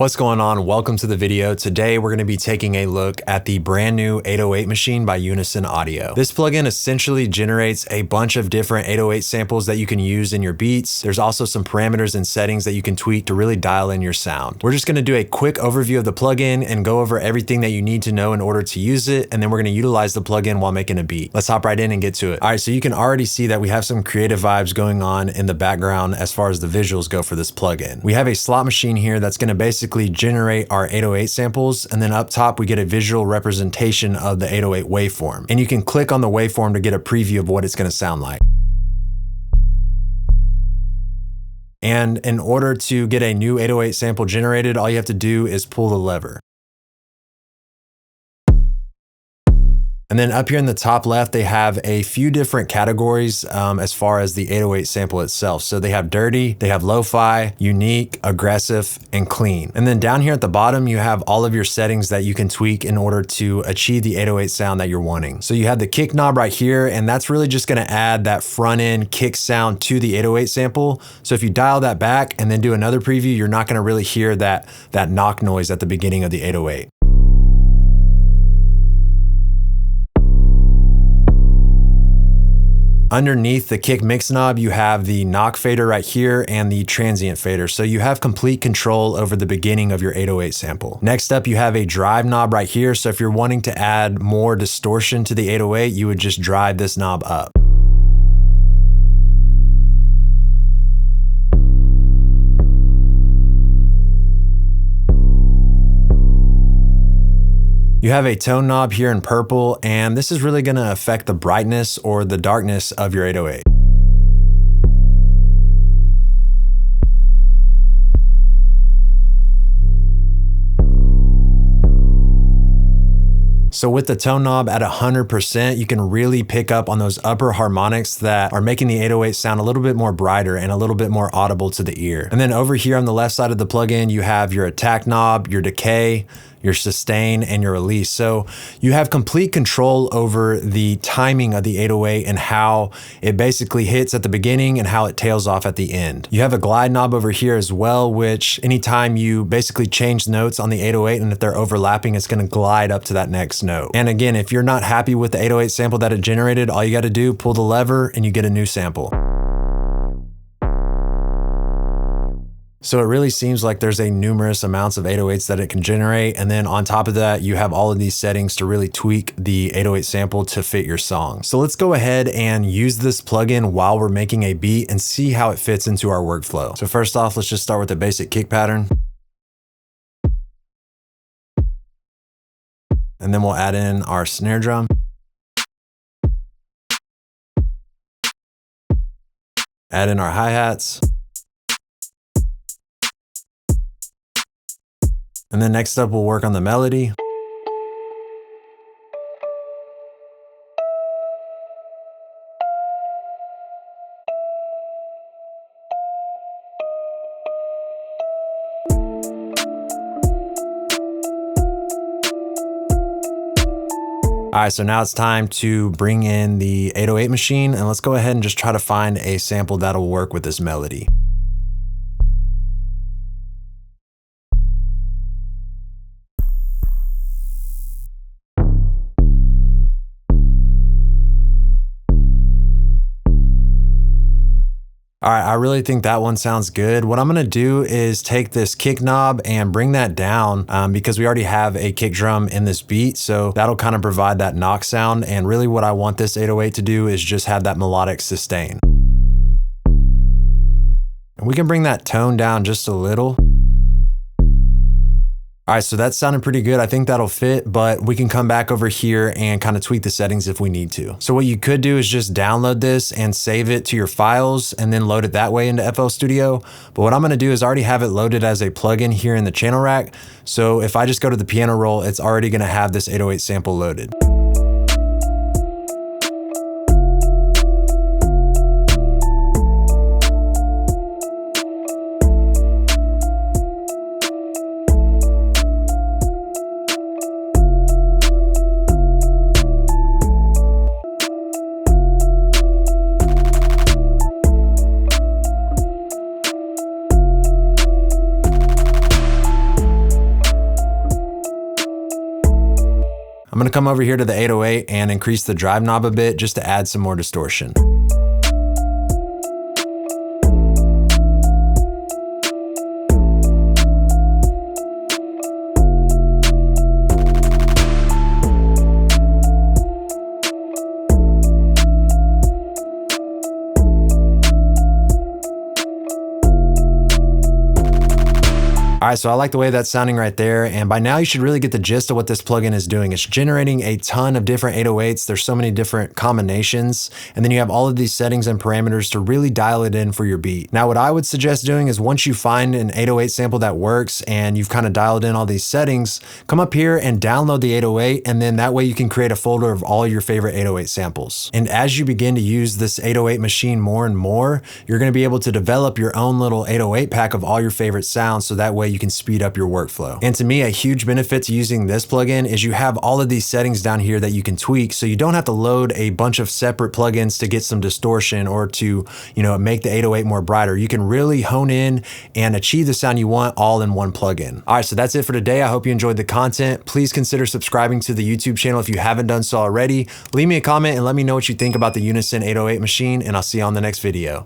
What's going on? Welcome to the video. Today we're going to be taking a look at the brand new 808 machine by Unison Audio. This plugin essentially generates a bunch of different 808 samples that you can use in your beats. There's also some parameters and settings that you can tweak to really dial in your sound. We're just going to do a quick overview of the plugin and go over everything that you need to know in order to use it, and then we're going to utilize the plugin while making a beat. Let's hop right in and get to it. All right, so you can already see that we have some creative vibes going on in the background as far as the visuals go for this plugin. We have a slot machine here that's going to basically generate our 808 samples, and then up top we get a visual representation of the 808 waveform, and you can click on the waveform to get a preview of what it's going to sound like. And in order to get a new 808 sample generated, all you have to do is pull the lever. And then up here in the top left, they have a few different categories as far as the 808 sample itself. So they have dirty, they have lo-fi, unique, aggressive, and clean. And then down here at the bottom, you have all of your settings that you can tweak in order to achieve the 808 sound that you're wanting. So you have the kick knob right here, and that's really just gonna add that front end kick sound to the 808 sample. So if you dial that back and then do another preview, you're not gonna really hear that knock noise at the beginning of the 808. Underneath the kick mix knob, you have the knock fader right here and the transient fader. So you have complete control over the beginning of your 808 sample. Next up, you have a drive knob right here. So if you're wanting to add more distortion to the 808, you would just drive this knob up. You have a tone knob here in purple, and this is really going to affect the brightness or the darkness of your 808. So with the tone knob at 100%, you can really pick up on those upper harmonics that are making the 808 sound a little bit more brighter and a little bit more audible to the ear. And then over here on the left side of the plugin, you have your attack knob, your decay, your sustain, and your release. So you have complete control over the timing of the 808 and how it basically hits at the beginning and how it tails off at the end. You have a glide knob over here as well, which anytime you basically change notes on the 808 and if they're overlapping, it's gonna glide up to that next note. And again, if you're not happy with the 808 sample that it generated, all you gotta do, pull the lever and you get a new sample. So it really seems like there's a numerous amounts of 808s that it can generate. And then on top of that, you have all of these settings to really tweak the 808 sample to fit your song. So let's go ahead and use this plugin while we're making a beat and see how it fits into our workflow. So first off, let's just start with the basic kick pattern. And then we'll add in our snare drum. Add in our hi-hats. And then next up, we'll work on the melody. All right, so now it's time to bring in the 808 machine, and let's go ahead and just try to find a sample that'll work with this melody. All right, I really think that one sounds good. What I'm gonna do is take this kick knob and bring that down because we already have a kick drum in this beat. So that'll kind of provide that knock sound. And really what I want this 808 to do is just have that melodic sustain. And we can bring that tone down just a little. All right, so that sounded pretty good. I think that'll fit, but we can come back over here and kind of tweak the settings if we need to. So what you could do is just download this and save it to your files and then load it that way into FL Studio. But what I'm gonna do is already have it loaded as a plugin here in the channel rack. So if I just go to the piano roll, it's already gonna have this 808 sample loaded. gonna come over here to the 808 and increase the drive knob a bit just to add some more distortion. All right, so I like the way that's sounding right there. And by now you should really get the gist of what this plugin is doing. It's generating a ton of different 808s. There's so many different combinations. And then you have all of these settings and parameters to really dial it in for your beat. Now, what I would suggest doing is once you find an 808 sample that works and you've kind of dialed in all these settings, come up here and download the 808. And then that way you can create a folder of all your favorite 808 samples. And as you begin to use this 808 machine more and more, you're going to be able to develop your own little 808 pack of all your favorite sounds. So that way you can speed up your workflow. And to me, a huge benefit to using this plugin is you have all of these settings down here that you can tweak, so you don't have to load a bunch of separate plugins to get some distortion or to, make the 808 more brighter. You can really hone in and achieve the sound you want all in one plugin. All right, so that's it for today. I hope you enjoyed the content. Please consider subscribing to the YouTube channel if you haven't done so already. Leave me a comment and let me know what you think about the Unison 808 machine, and I'll see you on the next video.